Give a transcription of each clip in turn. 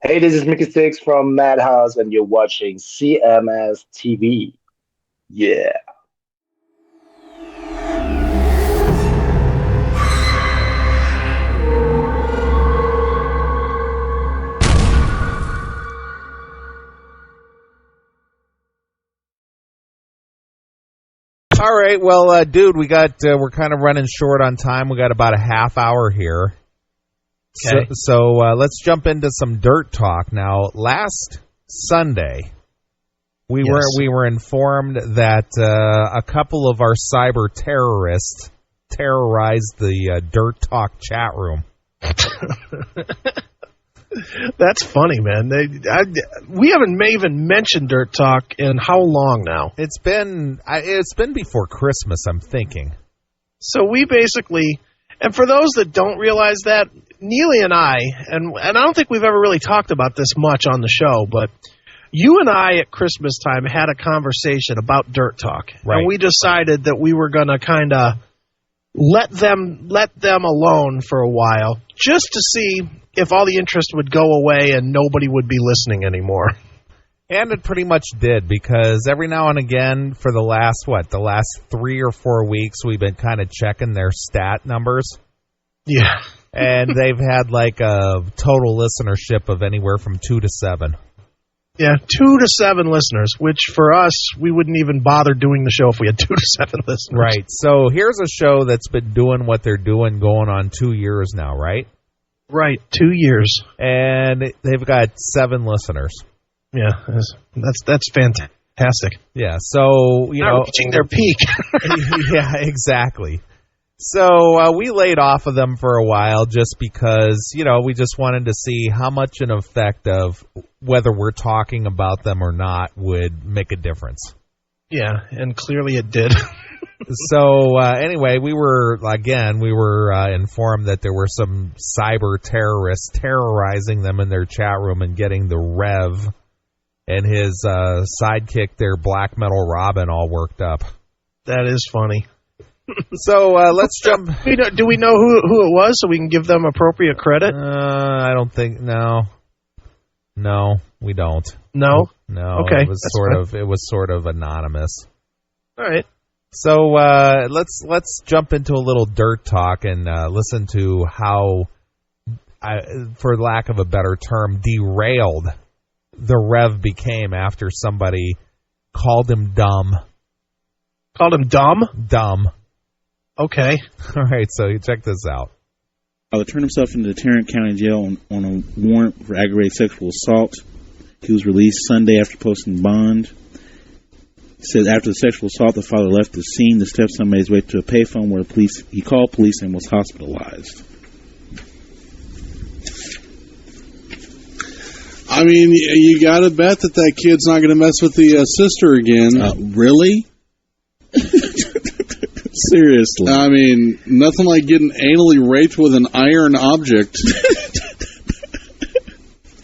Hey, this is Mickey Six from Madhouse, and you're watching CMS TV. Yeah. All right, well, dude, we're kind of running short on time. We got about a half hour here. Okay. So let's jump into some dirt talk. Now, last Sunday, we were informed that a couple of our cyber terrorists terrorized the dirt talk chat room. That's funny, man. We haven't even mentioned Dirt Talk in how long now? It's been before Christmas, I'm thinking. So we basically, and for those that don't realize that, Neeley and I don't think we've ever really talked about this much on the show, but you and I at Christmas time had a conversation about Dirt Talk. Right. And we decided that we were going to kind of let them alone for a while just to see if all the interest would go away and nobody would be listening anymore. And it pretty much did, because every now and again for the last 3 or 4 weeks, we've been kind of checking their stat numbers. Yeah. And they've had like a total listenership of anywhere from 2 to 7. Yeah, 2 to 7 listeners, which for us, we wouldn't even bother doing the show if we had 2 to 7 listeners. Right. So here's a show that's been doing what they're doing going on 2 years now, right? Right, 2 years. And they've got 7 listeners. Yeah, that's fantastic. Yeah, so, Not reaching their peak. Yeah, exactly. So we laid off of them for a while just because, we just wanted to see how much an effect of whether we're talking about them or not would make a difference. Yeah, and clearly it did. So anyway, we were informed that there were some cyber terrorists terrorizing them in their chat room and getting the Rev and his sidekick, their Black Metal Robin, all worked up. That is funny. So let's jump. Do we know who it was so we can give them appropriate credit? I don't think. No, we don't. No. Okay. It was sort of anonymous. All right. So let's jump into a little dirt talk and listen to how, for lack of a better term, derailed the Rev became after somebody called him dumb. Called him dumb? Dumb. Okay. All right, so you check this out. Turned himself into the Tarrant County Jail on a warrant for aggravated sexual assault. He was released Sunday after posting bond. He said after the sexual assault, the father left the scene. The stepson made his way to a payphone where he called police and was hospitalized. I mean, you gotta bet that kid's not gonna mess with the sister again. Really? Seriously. I mean, nothing like getting anally raped with an iron object.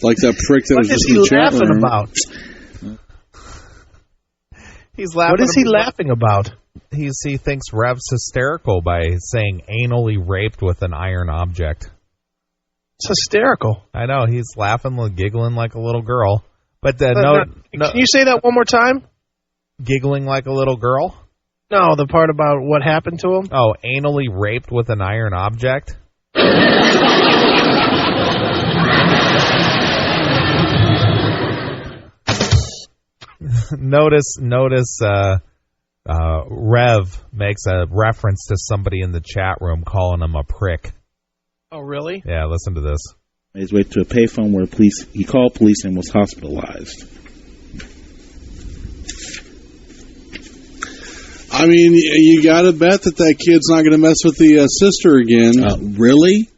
Like that prick that was just in the chat room. About? He's laughing. What is he laughing about? He thinks Rev's hysterical by saying anally raped with an iron object. It's hysterical. I know. He's laughing, giggling like a little girl. But Can you say that one more time? Giggling like a little girl? No, the part about what happened to him? Oh, anally raped with an iron object? Notice Rev makes a reference to somebody in the chat room calling him a prick. Oh, really? Yeah, listen to this. Made his way to a payphone where he called police and was hospitalized. I mean, you gotta bet that kid's not gonna mess with the sister again. Really?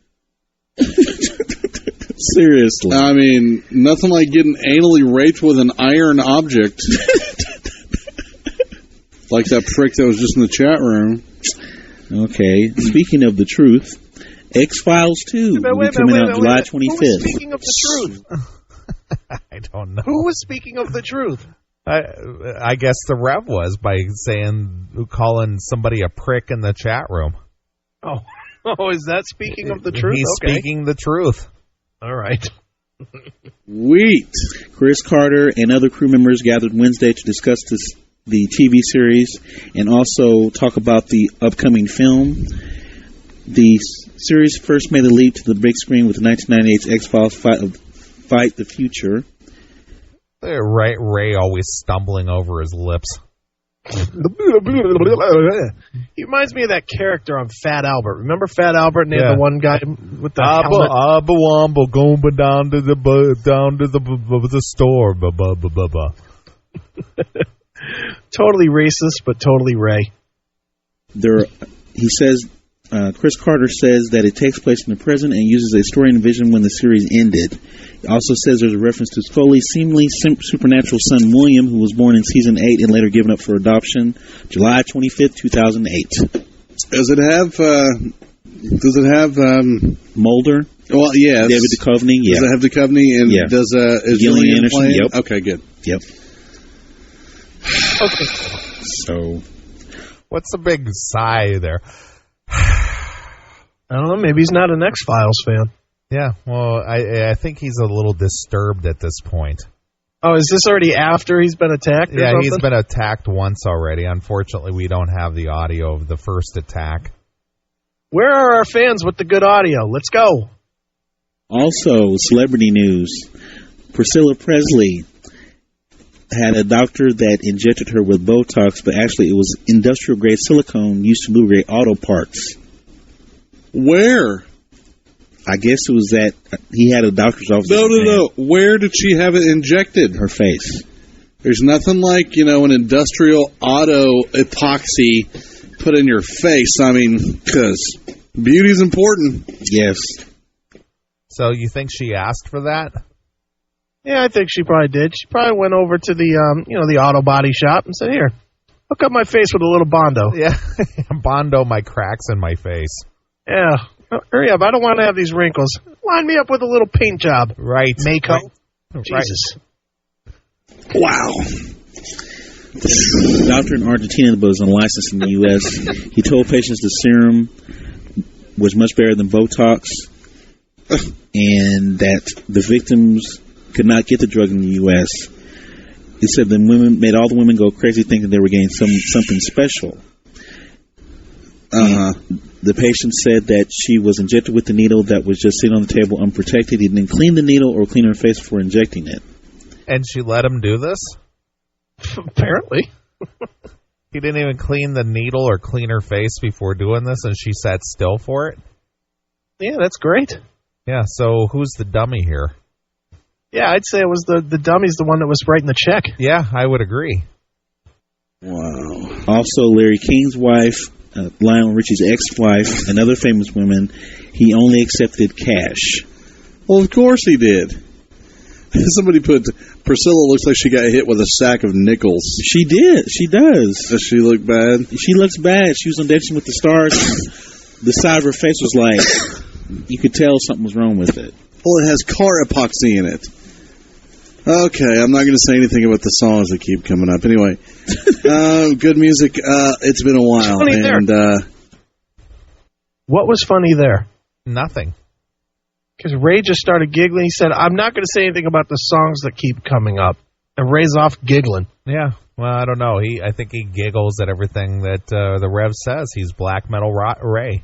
Seriously. I mean, nothing like getting anally raped with an iron object. Like that prick that was just in the chat room. Okay. Speaking of the truth, X-Files 2 will be coming out July 25th. Who was speaking of the truth? I don't know. Who was speaking of the truth? I guess the Rev was by calling somebody a prick in the chat room. Oh, is that speaking of the truth? He's speaking the truth. All right. Wheat. Chris Carter and other crew members gathered Wednesday to discuss the TV series and also talk about the upcoming film. The series first made the leap to the big screen with the 1998's X-Files Fight the Future. Ray always stumbling over his lips. He reminds me of that character on Fat Albert. Remember Fat Albert? And they had the one guy with the helmet. Going down to the store. Totally racist, but totally Ray. He says, Chris Carter says that it takes place in the present and uses a story and vision when the series ended. He also says there's a reference to Scully's seemingly supernatural son William, who was born in season 8 and later given up for adoption, July 25th, 2008. Does it have Mulder? Well, yes. David Duchovny, yeah. Does it have Duchovny? And yeah. Is Gillian Anderson playing? Yep. Okay, good. Yep. Okay. So, what's the big sigh there? I don't know. Maybe he's not an X-Files fan. Yeah, well, I think he's a little disturbed at this point. Oh, is this already after he's been attacked? Yeah, he's been attacked once already. Unfortunately, we don't have the audio of the first attack. Where are our fans with the good audio? Let's go. Also, celebrity news. Priscilla Presley had a doctor that injected her with Botox, but actually it was industrial-grade silicone used to lubricate auto parts. Where? I guess it was that he had a doctor's office. No. Where did she have it injected? Her face. There's nothing like, an industrial auto epoxy put in your face. I mean, because beauty's important. Yes. So you think she asked for that? Yeah, I think she probably did. She probably went over to the, the auto body shop and said, "Here, hook up my face with a little Bondo." Yeah, Bondo my cracks in my face. Yeah. Hurry up. I don't want to have these wrinkles. Line me up with a little paint job. Right. Mako. Right. Jesus. Wow. The doctor in Argentina was unlicensed in the U.S. He told patients the serum was much better than Botox and that the victims could not get the drug in the U.S. He said the women made all the women go crazy thinking they were getting something special. The patient said that she was injected with the needle that was just sitting on the table unprotected. He didn't clean the needle or clean her face before injecting it. And she let him do this? Apparently. He didn't even clean the needle or clean her face before doing this, and she sat still for it? Yeah, that's great. Yeah, so who's the dummy here? Yeah, I'd say it was the dummy's the one that was writing the check. Yeah, I would agree. Wow. Also, Larry King's wife, Lionel Richie's ex-wife, and other famous women, he only accepted cash. Well, of course he did. Somebody put, Priscilla looks like she got hit with a sack of nickels. She did. She does. Does she look bad? She looks bad. She was on Dancing with the Stars. The side of her face was like, you could tell something was wrong with it. Well, it has car epoxy in it. Okay, I'm not going to say anything about the songs that keep coming up. Anyway, good music. It's been a while. And what was funny there? Nothing. Because Ray just started giggling. He said, "I'm not going to say anything about the songs that keep coming up." And Ray's off giggling. Yeah, well, I don't know. I think he giggles at everything that the Rev says. He's Black Metal Ray.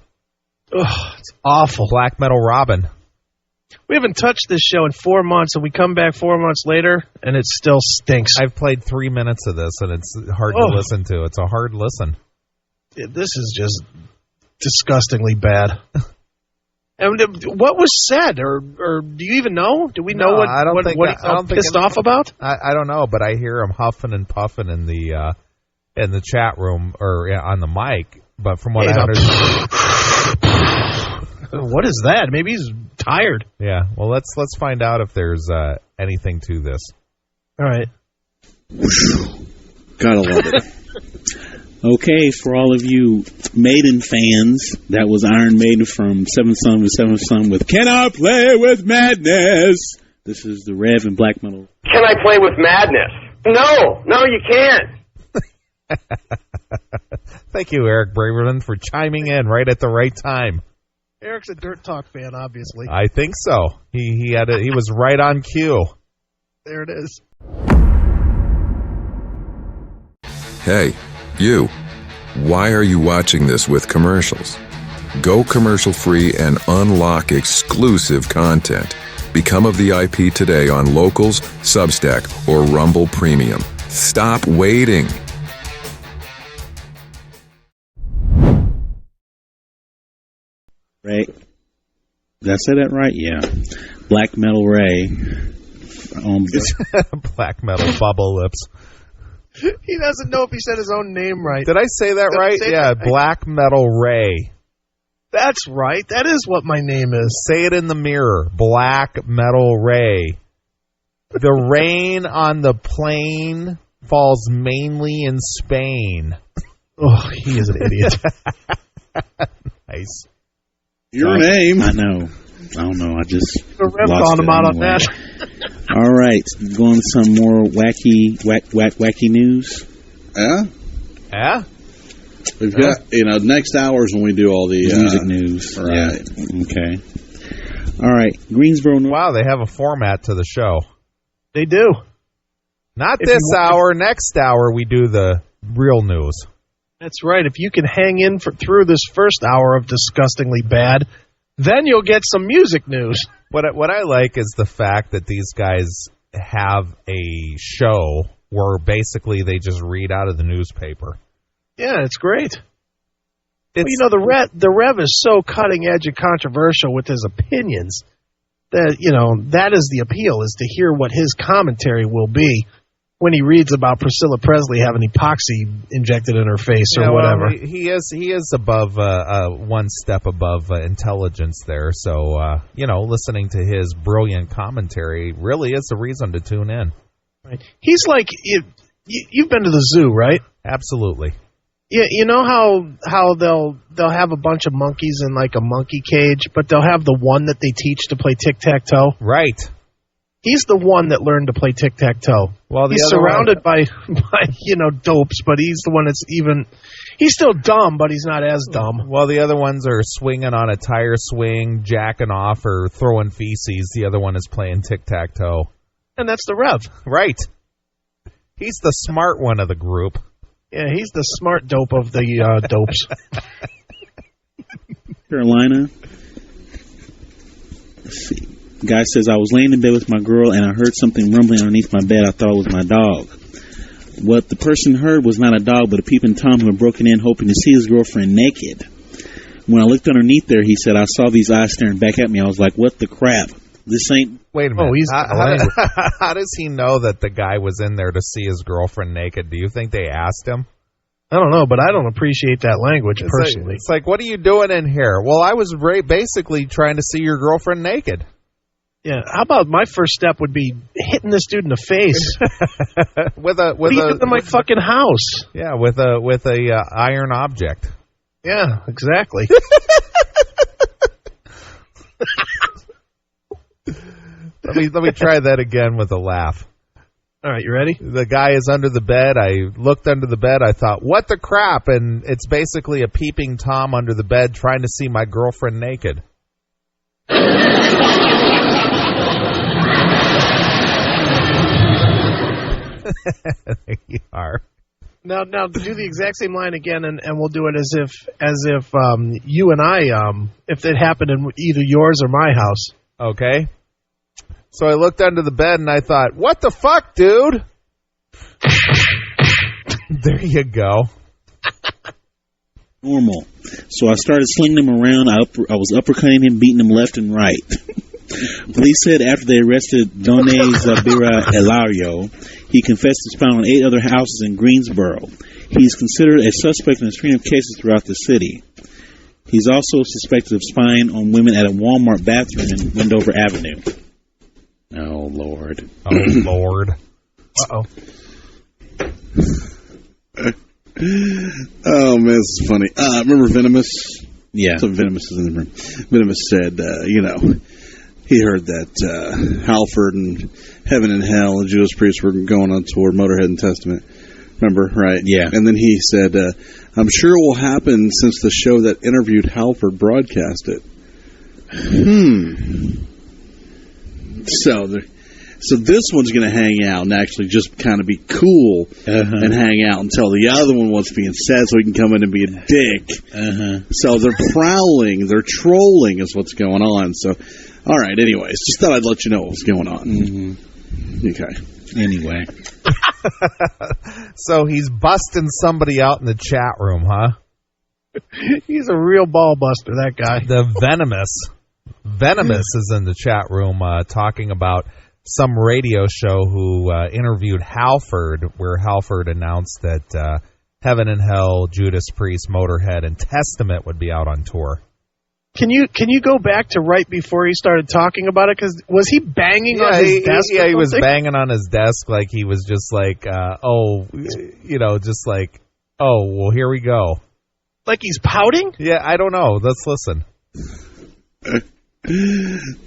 Ugh, it's awful. Black Metal Robin. We haven't touched this show in 4 months, and we come back 4 months later, and it still stinks. I've played 3 minutes of this, and it's hard to listen to. It's a hard listen. This is just disgustingly bad. And what was said, or do you even know? Do we know what he's all pissed off about? I don't know, but I hear him huffing and puffing in the chat room or on the mic. But from what I understand, what is that? Maybe he's tired. Yeah. Well, let's find out if there's anything to this. All right. Gotta love it. Okay, for all of you Maiden fans, that was Iron Maiden from Seventh Son with Seventh Son with Can I Play With Madness? This is the Rev and Black Metal. Can I play with madness? No, you can't. Thank you, Eric Braverman, for chiming in right at the right time. Eric's a Dirt Talk fan, obviously. I think so. He was right on cue. There it is. Hey, you. Why are you watching this with commercials? Go commercial-free and unlock exclusive content. Become a VIP today on Locals, Substack, or Rumble Premium. Stop waiting. Ray. Did I say that right? Yeah. Black Metal Ray. Black Metal Bubble Lips. He doesn't know if he said his own name right. Did I say that right? Yeah, Black Metal Ray. That's right. That is what my name is. Say it in the mirror. Black Metal Ray. The rain on the plain falls mainly in Spain. Oh, he is an idiot. Nice. Your name. I know. I don't know. I just lost it him out anyway. on that. All right. Going to some more wacky news. Yeah? Yeah? We've got, next hour is when we do all the music news. Right. Yeah. Okay. All right. Greensboro. Wow, they have a format to the show. They do. Not this hour. Next hour, we do the real news. That's right. If you can hang in through this first hour of disgustingly bad, then you'll get some music news. What I like is the fact that these guys have a show where basically they just read out of the newspaper. Yeah, it's great. The Rev is so cutting edge and controversial with his opinions that, that is the appeal, is to hear what his commentary will be when he reads about Priscilla Presley having epoxy injected in her face or whatever. He is above one step above intelligence there. So, listening to his brilliant commentary really is a reason to tune in. Right. He's like, you've been to the zoo, right? Absolutely. Yeah, you know how they'll have a bunch of monkeys in like a monkey cage, but they'll have the one that they teach to play tic-tac-toe? Right. He's the one that learned to play tic-tac-toe. Well, he's surrounded by dopes, but he's the one that's he's still dumb, but he's not as dumb. Well, the other ones are swinging on a tire swing, jacking off, or throwing feces. The other one is playing tic-tac-toe. And that's the Rev. Right. He's the smart one of the group. Yeah, he's the smart dope of the dopes. Carolina. Let's see. Guy says, I was laying in bed with my girl and I heard something rumbling underneath my bed. I thought it was my dog. What the person heard was not a dog, but a peeping Tom who had broken in hoping to see his girlfriend naked. When I looked underneath there, he said, I saw these eyes staring back at me. I was like, what the crap? This ain't... Wait a minute. Oh, he's how does he know that the guy was in there to see his girlfriend naked? Do you think they asked him? I don't know, but I don't appreciate that language personally. It's like, what are you doing in here? Well, I was basically trying to see your girlfriend naked. Yeah, how about my first step would be hitting this dude in the face with in my fucking house. Yeah, with a iron object. Yeah, exactly. Let me try that again with a laugh. All right, you ready? The guy is under the bed. I looked under the bed. I thought, what the crap? And it's basically a peeping Tom under the bed trying to see my girlfriend naked. There you are. Now do the exact same line again, and we'll do it as if you and I, if it happened in either yours or my house. Okay. So I looked under the bed and I thought, what the fuck, dude? There you go. Normal. So I started slinging him around. I was uppercutting him, beating him left and right. Police said after they arrested Done Zabira Elario, he confessed to spying on 8 other houses in Greensboro. He's considered a suspect in a string of cases throughout the city. He's also suspected of spying on women at a Walmart bathroom in Wendover Avenue. Oh, Lord. Oh, Lord. Uh-oh. Oh, man, this is funny. Remember Venomous? Yeah. So Venomous is in the room. Venomous said, he heard that Halford and Heaven and Hell and Judas Priest were going on tour, Motorhead and Testament. Remember, right? Yeah. And then he said, I'm sure it will happen since the show that interviewed Halford broadcast it. So this one's going to hang out and actually just kind of be cool and hang out until the other one wants being sad so he can come in and be a dick. So they're prowling, they're trolling is what's going on. So, all right, anyways, just thought I'd let you know what was going on. Okay. Anyway. So he's busting somebody out in the chat room, huh? He's a real ball buster, that guy. The Venomous is in the chat room talking about some radio show who interviewed Halford, where Halford announced that Heaven and Hell, Judas Priest, Motorhead, and Testament would be out on tour. Can you go back to right before he started talking about it? Because was he banging on his desk? Yeah, he was banging on his desk like he was just like, well, here we go. Like he's pouting? Yeah, I don't know. Let's listen.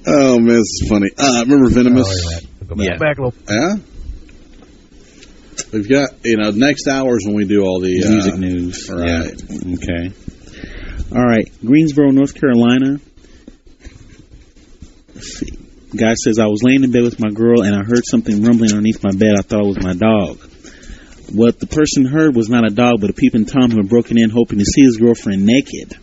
Oh, man, this is funny. Remember Venomous? Go back. Back a little. Yeah? We've got, next hour is when we do all the music news. Right. Yeah. Okay. All right. Greensboro, North Carolina. Let's see. Guy says, I was laying in bed with my girl and I heard something rumbling underneath my bed. I thought it was my dog. What the person heard was not a dog, but a peeping Tom who had broken in hoping to see his girlfriend naked.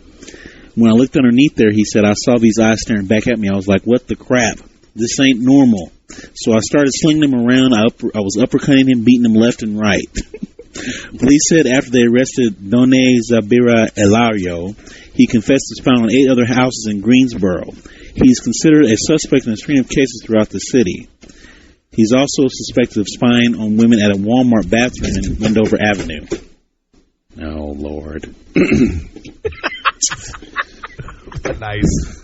When I looked underneath there, he said, I saw these eyes staring back at me. I was like, what the crap? This ain't normal. So I started slinging him around. I was uppercutting him, beating him left and right. Police said after they arrested Done Zabira Elario, he confessed to spying on 8 other houses in Greensboro. He's considered a suspect in a string of cases throughout the city. He's also suspected of spying on women at a Walmart bathroom in Wendover Avenue. Oh, Lord. Nice.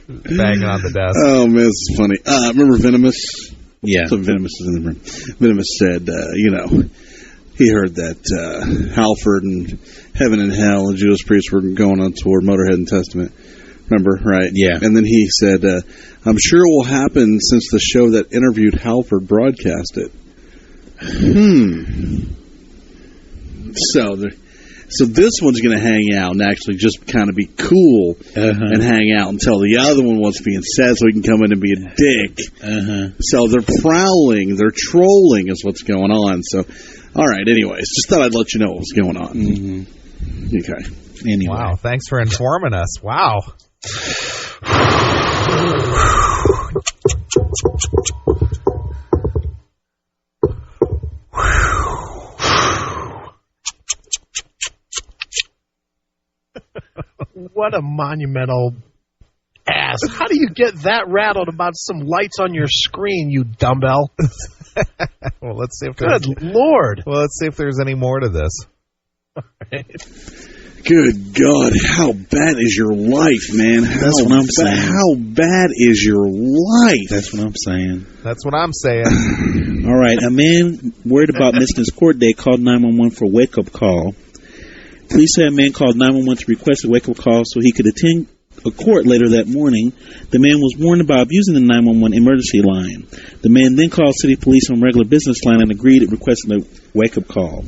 Banging on the desk. Oh, man, this is funny. Remember Venomous? Yeah. So Venomous is in the room. Venomous said, he heard that Halford and Heaven and Hell and Judas Priest were going on tour, Motorhead and Testament. Remember, right? Yeah. And then he said, I'm sure it will happen since the show that interviewed Halford broadcast it. So this one's going to hang out and actually just kind of be cool and hang out until the other one wants being sad so he can come in and be a dick. So they're prowling, they're trolling is what's going on. So, all right, anyways, just thought I'd let you know what was going on. Okay. Anyway. Wow, thanks for informing us. Wow. What a monumental ass. How do you get that rattled about some lights on your screen, you dumbbell? Well, let's see if there's... Good Lord. Well, let's see if there's any more to this. Good God, how bad is your life, man? That's what I'm saying. How bad is your life? That's what I'm saying. That's what I'm saying. All right, a man worried about missing his court date called 911 for a wake-up call. Police said a man called 911 to request a wake-up call so he could attend a court later that morning. The man was warned about abusing the 911 emergency line. The man then called city police on regular business line and agreed to request a wake-up call.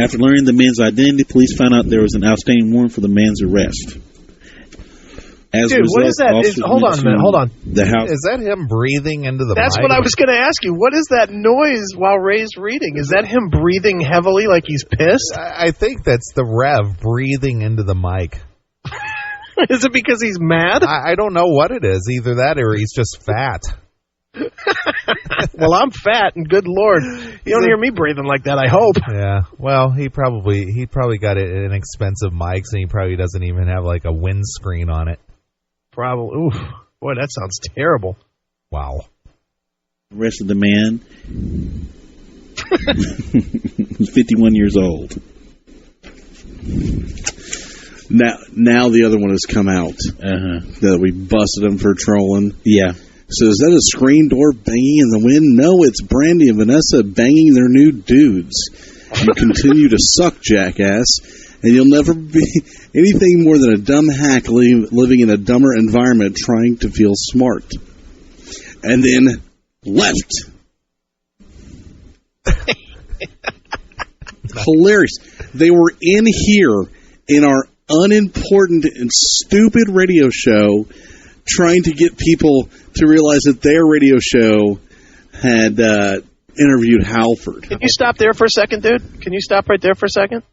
After learning the man's identity, police found out there was an outstanding warrant for the man's arrest. Dude, what is that? Hold on a minute. Hold on. The house. Is that him breathing into the That's mic? what I was going to ask you. What is that noise while Ray's reading? Is that him breathing heavily like he's pissed? I think that's the Rev breathing into the mic. Is it because he's mad? I don't know what it is. Either that or he's just fat. Well, I'm fat, and good Lord, you don't hear me breathing like that, I hope. Yeah. Well, he probably got inexpensive mics, and he probably doesn't even have like a windscreen on it. Probably. Oof. Boy, that sounds terrible. Wow. Arrested the man. Who's 51 years old. Now the other one has come out. That we busted him for trolling. Yeah. So is that a screen door banging in the wind? No, it's Brandy and Vanessa banging their new dudes. You continue to suck, jackass, and you'll never be anything more than a dumb hack living in a dumber environment trying to feel smart. And then left. Hilarious. They were in here in our unimportant and stupid radio show trying to get people to realize that their radio show had interviewed Halford. Can you stop there for a second, dude? Can you stop right there for a second?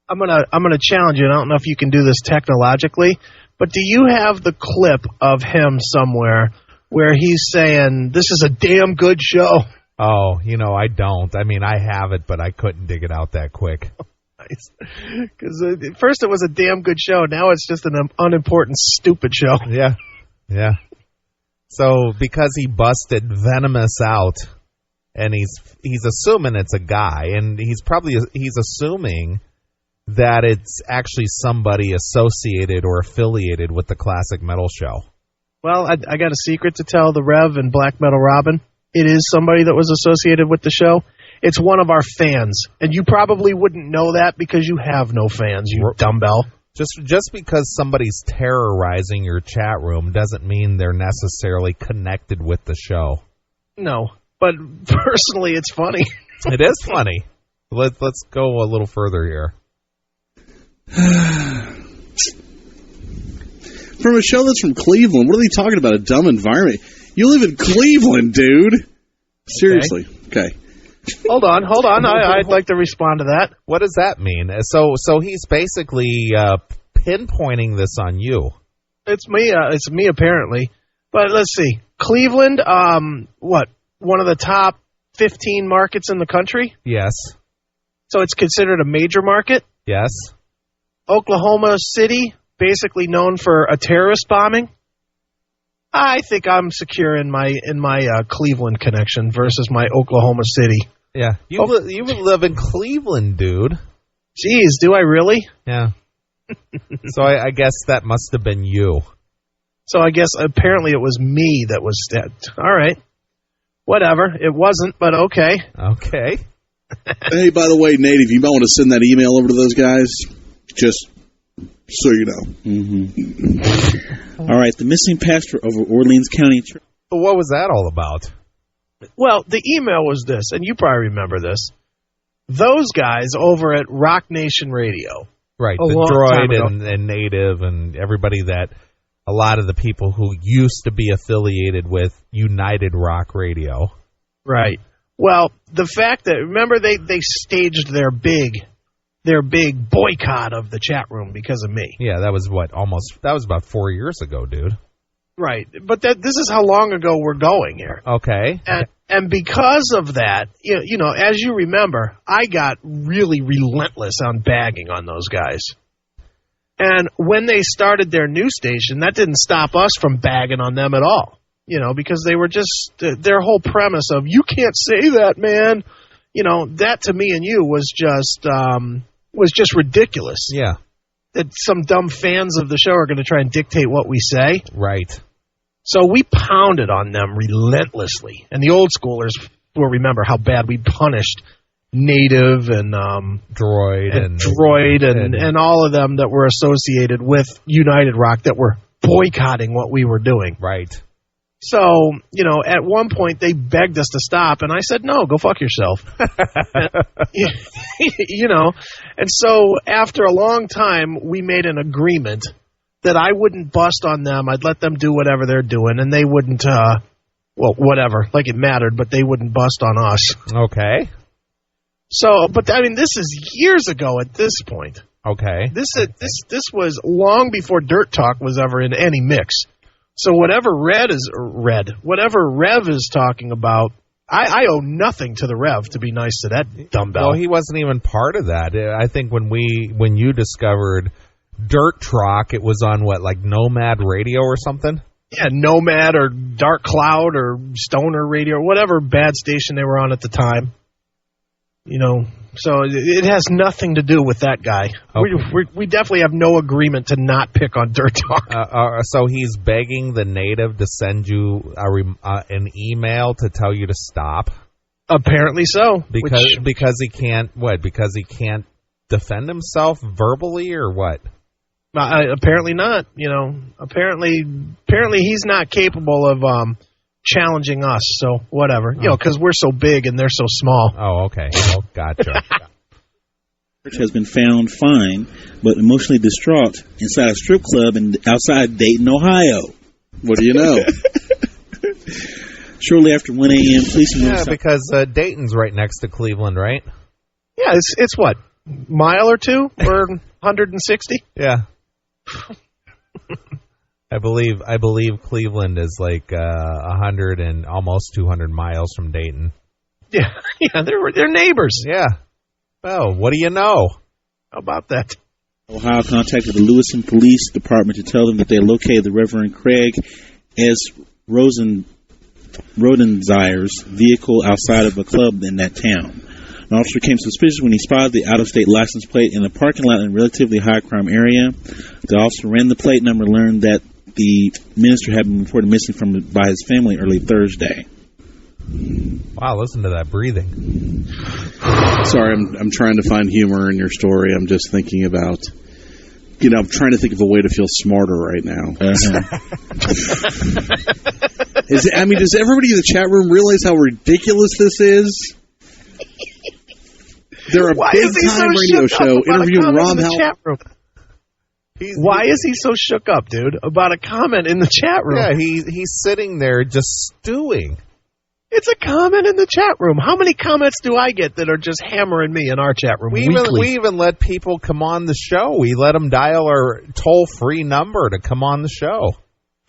I'm gonna challenge you. I don't know if you can do this technologically, but do you have the clip of him somewhere where he's saying, "This is a damn good show"? Oh, I don't. I mean, I have it, but I couldn't dig it out that quick. Nice. Because at first it was a damn good show. Now it's just an unimportant, stupid show. Yeah. So because he busted Venomous out, and he's assuming it's a guy, and he's assuming that it's actually somebody associated or affiliated with the Classic Metal Show. Well, I got a secret to tell the Rev and Black Metal Robin. It is somebody that was associated with the show. It's one of our fans, and you probably wouldn't know that because you have no fans, you dumbbell. Just because somebody's terrorizing your chat room doesn't mean they're necessarily connected with the show. No, but personally, it's funny. It is funny. Let's go a little further here. From a show that's from Cleveland, what are they talking about? A dumb environment? You live in Cleveland, dude. Seriously. Okay. Hold on. I'd like to respond to that. What does that mean? So he's basically pinpointing this on you. It's me apparently. But let's see. Cleveland, one of the top 15 markets in the country? Yes. So it's considered a major market? Yes. Oklahoma City, basically known for a terrorist bombing. I think I'm secure in my Cleveland connection versus my Oklahoma City. Yeah, you would live in Cleveland, dude. Jeez, do I really? Yeah. So I guess that must have been you. So I guess apparently it was me that was stabbed. All right. Whatever. It wasn't, but okay. Okay. Hey, by the way, Native, you might want to send that email over to those guys, just so you know. Mm-hmm. All right, the missing pastor over Orleans County. What was that all about? Well, the email was this, and you probably remember this. Those guys over at Rock Nation Radio. Right, the Droid and Native and everybody that a lot of the people who used to be affiliated with United Rock Radio. Right. Well, the fact that, remember, they staged their big boycott of the chat room because of me. Yeah, that was about 4 years ago, dude. Right. But this is how long ago we're going here. Okay. And because of that, you know, as you remember, I got really relentless on bagging on those guys. And when they started their new station, that didn't stop us from bagging on them at all. You know, because they were just, their whole premise of, you can't say that, man. You know, that to me and you was just ridiculous. Yeah. That some dumb fans of the show are going to try and dictate what we say. Right. So we pounded on them relentlessly. And the old schoolers will remember how bad we punished Native and Droid and all of them that were associated with United Rock that were boycotting what we were doing. Right. So, you know, at one point they begged us to stop, and I said, no, go fuck yourself. You know, and so after a long time, we made an agreement that I wouldn't bust on them. I'd let them do whatever they're doing, and they wouldn't, whatever, like it mattered, but they wouldn't bust on us. Okay. So, but I mean, this is years ago at this point. Okay. This was long before Dirt Talk was ever in any mix. So whatever Rev is talking about, I owe nothing to the Rev, to be nice to that dumbbell. Well, he wasn't even part of that. I think when you discovered Dirt Talk, it was on what, like Nomad Radio or something? Yeah, Nomad or Dark Cloud or Stoner Radio or whatever bad station they were on at the time. You know, so it has nothing to do with that guy. Okay. We definitely have no agreement to not pick on Dirt Talk. So he's begging the Native to send you an email to tell you to stop? Apparently so. Because he can't, what? Because he can't defend himself verbally or what? Apparently not. You know, apparently he's not capable of challenging us, so whatever. You know, because we're so big and they're so small. Oh, okay. Oh, gotcha. Church has been found fine, but emotionally distraught inside a strip club outside Dayton, Ohio. What do you know? Shortly after 1 a.m., police in Yeah, because Dayton's right next to Cleveland, right? Yeah, it's what, mile or two or 160? Yeah. I believe Cleveland is like 100 and almost 200 miles from Dayton. Yeah, they're neighbors. Yeah. Oh, what do you know? How about that? Ohio contacted the Lewiston Police Department to tell them that they located the Reverend Craig S. Rodenzier's vehicle outside of a club in that town. An officer became suspicious when he spotted the out-of-state license plate in a parking lot in a relatively high-crime area. The officer ran the plate number and learned that the minister had been reported missing by his family early Thursday. Wow, listen to that breathing. Sorry, I'm trying to find humor in your story. I'm just thinking about, I'm trying to think of a way to feel smarter right now. Does everybody in the chat room realize how ridiculous this is? They're a big-time radio show interviewing Rob Halford. Why is he so shook up, dude, about a comment in the chat room? Yeah, he's sitting there just stewing. It's a comment in the chat room. How many comments do I get that are just hammering me in our chat room we weekly? even let people come on the show. We let them dial our toll-free number to come on the show.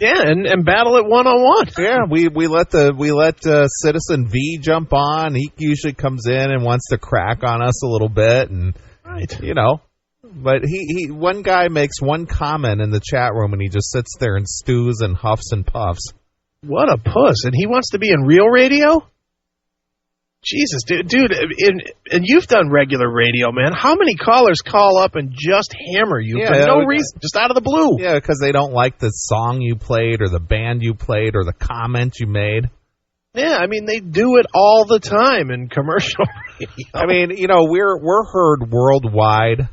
Yeah, and battle it one-on-one. Yeah, we let Citizen V jump on. He usually comes in and wants to crack on us a little bit, and right, But he one guy makes one comment in the chat room, and he just sits there and stews and huffs and puffs. What a puss! And he wants to be in real radio? Jesus, dude, and you've done regular radio, man. How many callers call up and just hammer you for no reason, just out of the blue? Yeah, because they don't like the song you played or the band you played or the comment you made. Yeah, I mean, they do it all the time in commercial radio. I mean, we're heard worldwide.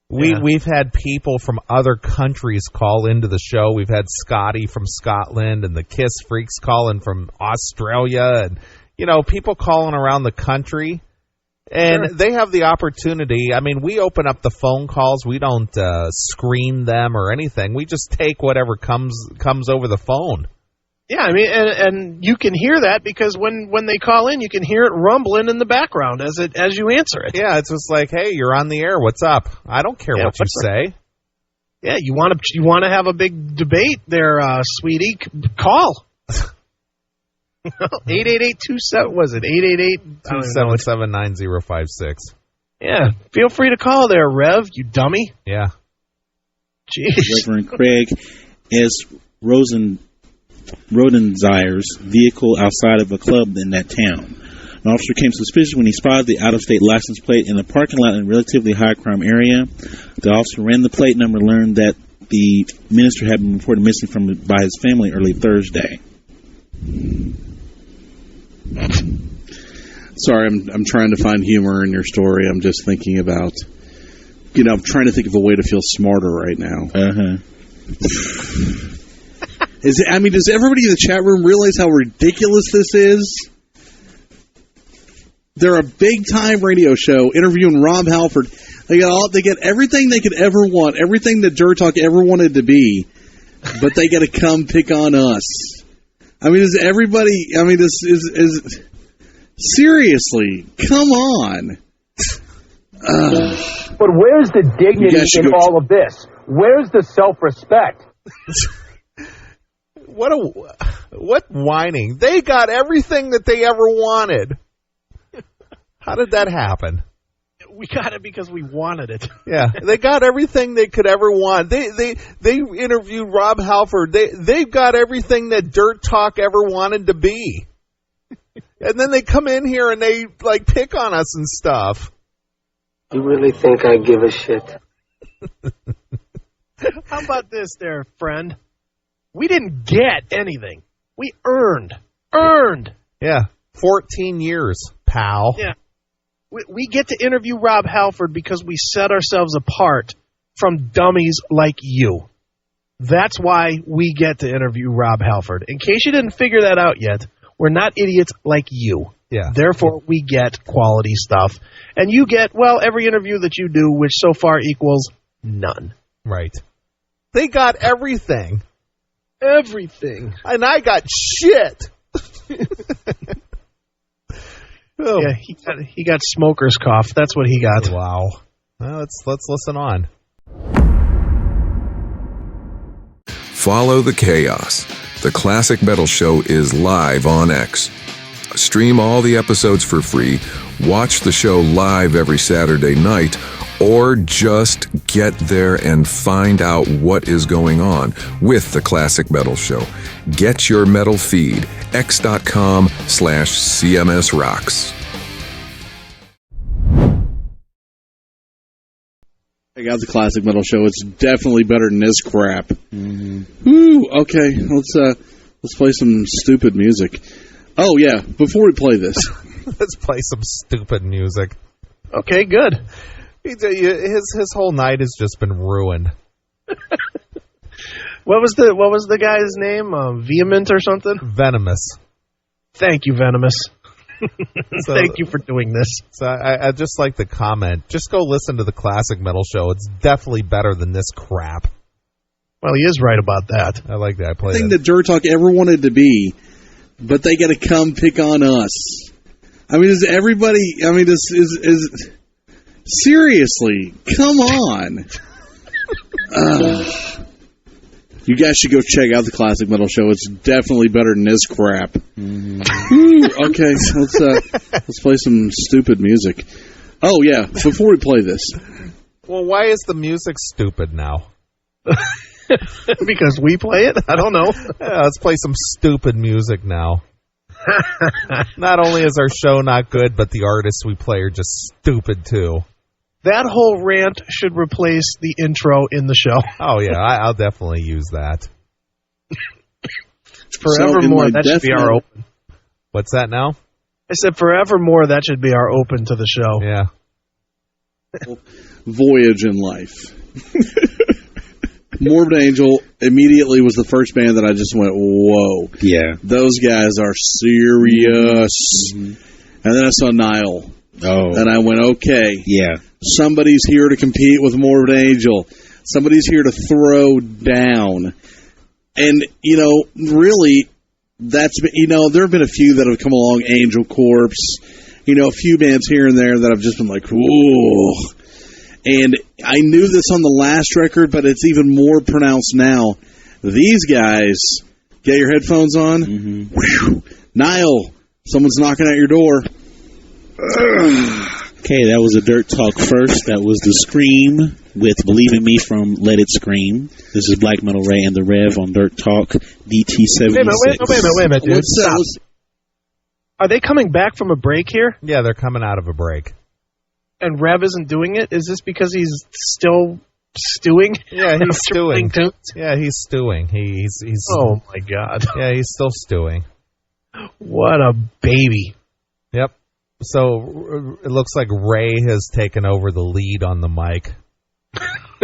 We've had people from other countries call into the show. We've had Scotty from Scotland and the Kiss Freaks calling from Australia, and people calling around the country. And they have the opportunity. I mean, we open up the phone calls. We don't screen them or anything. We just take whatever comes over the phone. Yeah, I mean, and you can hear that because when they call in, you can hear it rumbling in the background as you answer it. Yeah, it's just like, hey, you're on the air. What's up? I don't care what you say. Yeah, you want to have a big debate there, sweetie? Call. 888-27, was it 888-277-9056? Yeah, feel free to call there, Rev, you dummy. Yeah. Jeez. Reverend Craig S. Rodenzier's vehicle outside of a club in that town. An officer became suspicious when he spotted the out-of-state license plate in a parking lot in a relatively high-crime area. The officer ran the plate number and learned that the minister had been reported missing by his family early Thursday. Sorry, I'm trying to find humor in your story. I'm just thinking about, I'm trying to think of a way to feel smarter right now. Does everybody in the chat room realize how ridiculous this is? They're a big-time radio show interviewing Rob Halford. They get everything they could ever want, everything that Dirt Talk ever wanted to be, but they got to come pick on us. I mean, is everybody? I mean, this is seriously? Come on. But where's the dignity in all of this? Where's the self-respect? What whining? They got everything that they ever wanted. How did that happen? We got it because we wanted it. Yeah, they got everything they could ever want. They interviewed Rob Halford. They've got everything that Dirt Talk ever wanted to be. And then they come in here and they pick on us and stuff. You really think I give a shit? How about this there, friend? We didn't get anything. We earned. Yeah, 14 years, pal. Yeah. We get to interview Rob Halford because we set ourselves apart from dummies like you. That's why we get to interview Rob Halford. In case you didn't figure that out yet, we're not idiots like you. Yeah. Therefore, we get quality stuff. And you get, every interview that you do, which so far equals none. Right. They got everything. everything. And I got shit. Oh. Yeah, he got smoker's cough. That's what he got. Wow. Well, let's listen on. Follow the chaos. The Classic Metal Show is live on X. Stream all the episodes for free, watch the show live every Saturday night, or just get there and find out what is going on with the Classic Metal Show. Get your metal feed, x.com/CMS Rocks. I got the Classic Metal Show. It's definitely better than this crap. Mm-hmm. Woo, okay, let's play some stupid music. Oh yeah, before we play this, Let's play some stupid music. Okay, good. His whole night has just been ruined. What was the guy's name? Vehement or something? Venomous. Thank you, Venomous. So, Thank you for doing this. So I just like the comment. Just go listen to the Classic Metal Show. It's definitely better than this crap. Well, he is right about that. I like that. I play thing that. that Dirt Talk ever wanted to be, but they got to come pick on us. I mean, is everybody? I mean, is seriously? Come on. You guys should go check out the Classic Metal Show. It's definitely better than this crap. Mm-hmm. Okay, so let's play some stupid music. Oh yeah, before we play this. Well, why is the music stupid now? Because we play it? I don't know. Yeah, let's play some stupid music now. Not only is our show not good, but the artists we play are just stupid too. That whole rant should replace the intro in the show. Oh yeah, I'll definitely use that. Forevermore, that should be our open. What's that now? I said forevermore, that should be our open to the show. Yeah. Voyage in life. Morbid Angel immediately was the first band that I just went, whoa. Yeah. Those guys are serious. Mm-hmm. And then I saw Nile. Oh. And I went, okay. Yeah. Somebody's here to compete with Morbid Angel. Somebody's here to throw down. And, really, that's been, there have been a few that have come along, Angel Corpse, a few bands here and there that I've just been like, whoa. And I knew this on the last record, but it's even more pronounced now. These guys, get your headphones on. Mm-hmm. Whew. Nile, someone's knocking at your door. Okay, that was a Dirt Talk first. That was the Scream with Believe in Me from Let It Scream. This is Black Metal Ray and the Rev on Dirt Talk DT76. Wait a minute, dude. Stop. Are they coming back from a break here? Yeah, they're coming out of a break. And Rev isn't doing it? Is this because he's still stewing? Yeah, he's stewing. Yeah, he's stewing. He's. Oh my God. Yeah, he's still stewing. What a baby. Yep. So it looks like Ray has taken over the lead on the mic.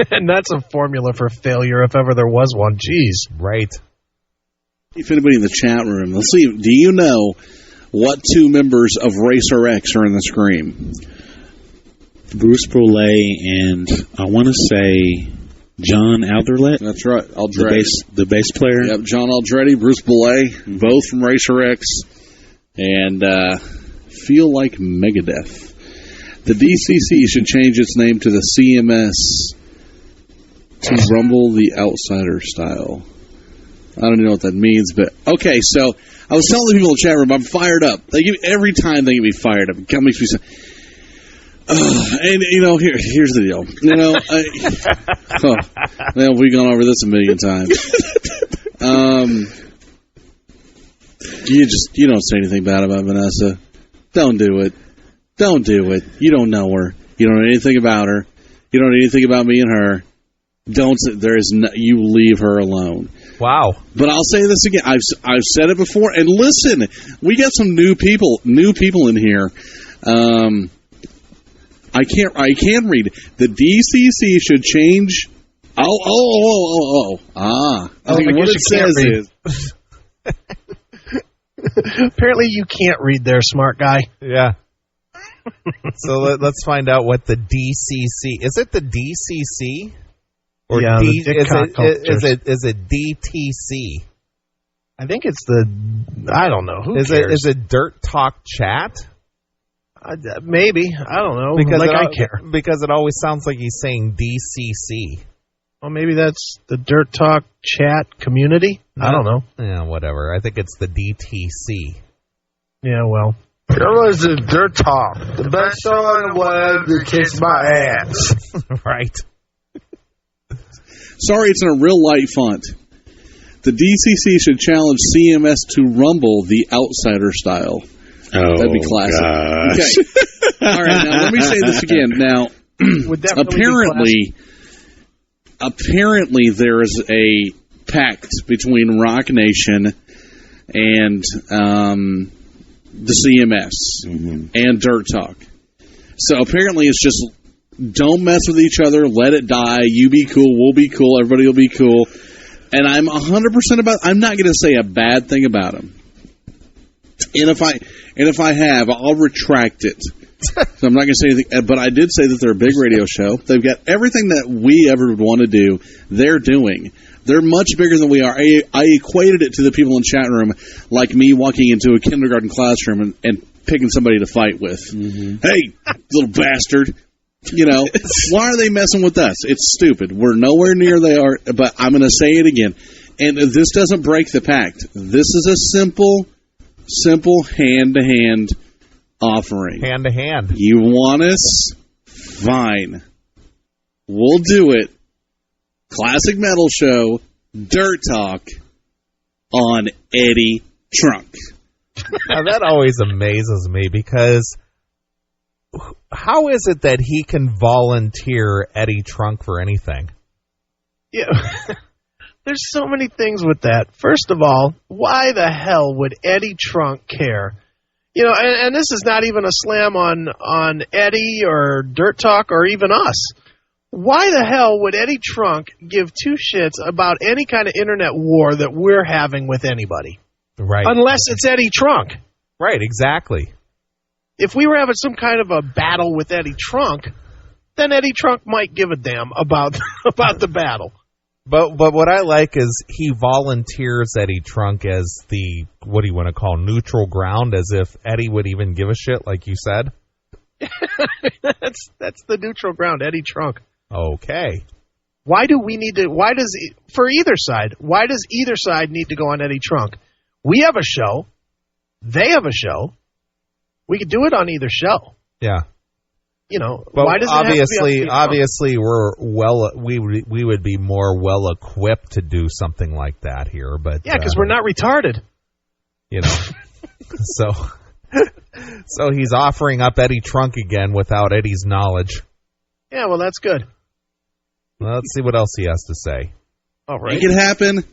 And that's a formula for failure if ever there was one. Jeez. Right. If anybody in the chat room, let's see, do you know what two members of Racer X are in the Scream? Bruce Brulé and I want to say John Alderlet. That's right, Aldretti. The bass player. Yep, John Aldretti, Bruce Brulé, both from Racer X, and feel like Megadeth. The DCC should change its name to the CMS to Rumble the Outsider style. I don't even know what that means, but okay. So I was telling the people in the chat room, I'm fired up. Every time they get me fired up. It makes me so. And here's the deal. We've gone over this a million times. You don't say anything bad about Vanessa. Don't do it. Don't do it. You don't know her. You don't know anything about her. You don't know anything about me and her. You leave her alone. Wow. But I'll say this again. I've said it before. And listen, we got some new people in here. I can't read. The DCC should change. What it says is. Apparently you can't read there, smart guy. Yeah. So let's find out what the DCC is. It the DCC or yeah, is it DTC? I think it's I don't know. Who is cares? Is it Dirt Talk Chat? Maybe. I don't know. Because I care. Because it always sounds like he's saying DCC. Well, maybe that's the Dirt Talk Chat community. I don't know. Yeah, whatever. I think it's the DTC. Yeah, well. There was a Dirt Talk, the best show on the web to kiss my ass. Right. Sorry, it's in a real light font. The DCC should challenge CMS to Rumble the Outsider style. Oh, that'd be classic. Gosh. Okay. All right, now let me say this again. Now, apparently there is a pact between Rock Nation and the CMS and Dirt Talk. So apparently it's just don't mess with each other, let it die, you be cool, we'll be cool, everybody will be cool. And I'm 100% I'm not going to say a bad thing about them. And if I have, I'll retract it. So I'm not going to say anything, but I did say that they're a big radio show. They've got everything that we ever would want to do, they're doing. They're much bigger than we are. I equated it to the people in the chat room like me walking into a kindergarten classroom and picking somebody to fight with. Hey, little bastard. You know, why are they messing with us? It's stupid. We're nowhere near they are, but I'm going to say it again. And this doesn't break the pact. This is a simple hand-to-hand offering. Hand-to-hand. You want us? Fine. We'll do it. Classic Metal Show, Dirt Talk, on Eddie Trunk. Now, that always amazes me because how is it that he can volunteer Eddie Trunk for anything? Yeah, there's so many things with that. First of all, why the hell would Eddie Trunk care? You know, and this is not even a slam on Eddie or Dirt Talk or even us. Why the hell would Eddie Trunk give two shits about any kind of internet war that we're having with anybody? Right. Unless it's Eddie Trunk. Right, exactly. If we were having some kind of a battle with Eddie Trunk, then Eddie Trunk might give a damn about the battle. But what I like is he volunteers Eddie Trunk as the, what do you want to call, neutral ground, as if Eddie would even give a shit, like you said. That's the neutral ground, Eddie Trunk. Okay. Why does either side need to go on Eddie Trunk? We have a show. They have a show. We could do it on either show. Yeah. You know, but why does obviously we would be more well equipped to do something like that here, but yeah, because we're not retarded. You know. So he's offering up Eddie Trunk again without Eddie's knowledge. Yeah, well, that's good. Well, let's see what else he has to say. All right. Make it happen.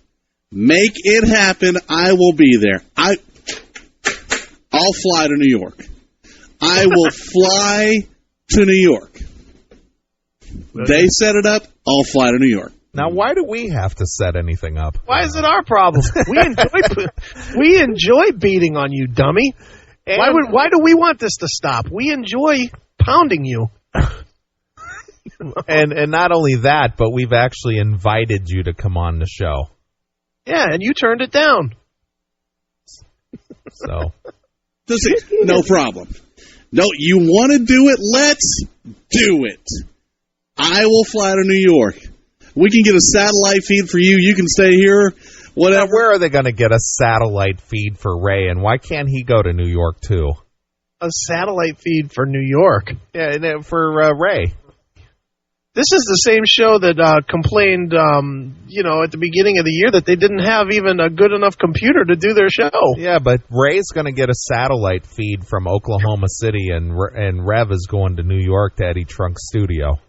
Make it happen. I will be there. I'll fly to New York. I will fly to New York. They set it up. I'll fly to New York. Now, why do we have to set anything up? Why is it our problem? We enjoy beating on you, dummy. Why do we want this to stop? We enjoy pounding you. And not only that, but we've actually invited you to come on the show. Yeah, and you turned it down. So, no problem. No, you want to do it? Let's do it. I will fly to New York. We can get a satellite feed for you. You can stay here. Whatever. Now, where are they going to get a satellite feed for Ray, and why can't he go to New York too? A satellite feed for New York? Yeah, for Ray. This is the same show that complained, at the beginning of the year that they didn't have even a good enough computer to do their show. Yeah, but Ray's going to get a satellite feed from Oklahoma City, and Rev is going to New York to Eddie Trunk's studio.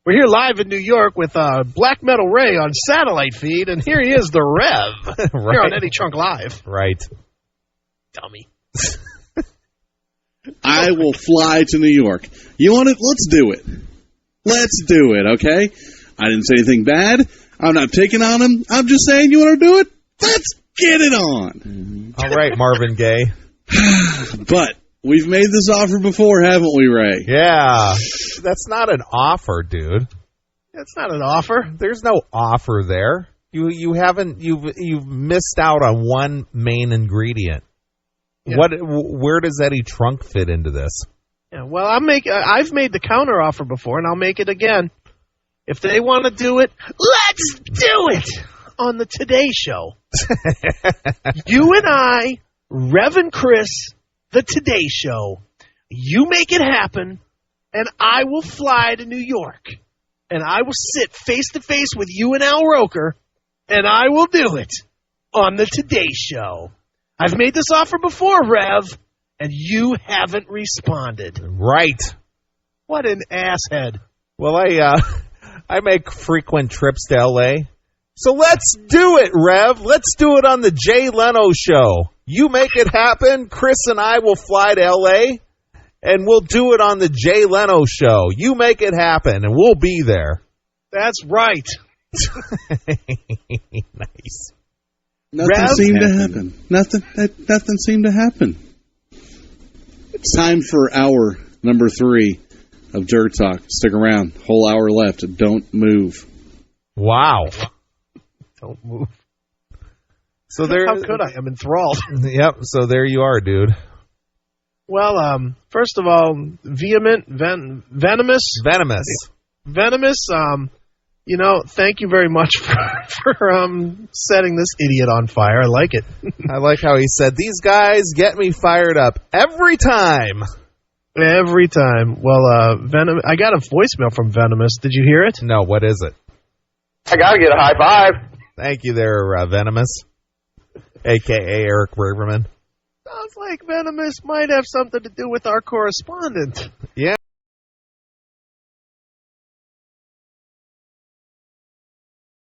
We're here live in New York with Black Metal Ray on satellite feed, and here he is, the Rev, right. Here on Eddie Trunk Live. Right. Dummy. I will fly to New York. You want it? Let's do it. Let's do it, okay? I didn't say anything bad. I'm not picking on him. I'm just saying, you want to do it? Let's get it on. All right, Marvin Gaye. But we've made this offer before, haven't we, Ray? Yeah. That's not an offer, dude. That's not an offer. There's no offer there. You've missed out on one main ingredient. Yeah. Where does Eddie Trunk fit into this? Yeah, well, I've made the counter offer before, and I'll make it again. If they want to do it, let's do it on the Today Show. You and I, Rev and Chris, the Today Show. You make it happen, and I will fly to New York, and I will sit face to face with you and Al Roker, and I will do it on the Today Show. I've made this offer before, Rev, and you haven't responded. Right. What an asshead. Well, I make frequent trips to L.A., so let's do it, Rev. Let's do it on the Jay Leno Show. You make it happen. Chris and I will fly to L.A., and we'll do it on the Jay Leno Show. You make it happen, and we'll be there. That's right. Nice. Nothing seemed to happen. Nothing seemed to happen. It's time for hour number 3 of Dirt Talk. Stick around. Whole hour left. Don't move. Wow. Don't move. So there. How could I? I'm enthralled. Yep. So there you are, dude. Well, first of all, vehement, venomous. Thank you very much for setting this idiot on fire. I like it. I like how he said, these guys get me fired up every time. Every time. Well, I got a voicemail from Venomous. Did you hear it? No, what is it? I got to get a high five. Thank you there, Venomous, a.k.a. Eric Braverman. Sounds like Venomous might have something to do with our correspondent.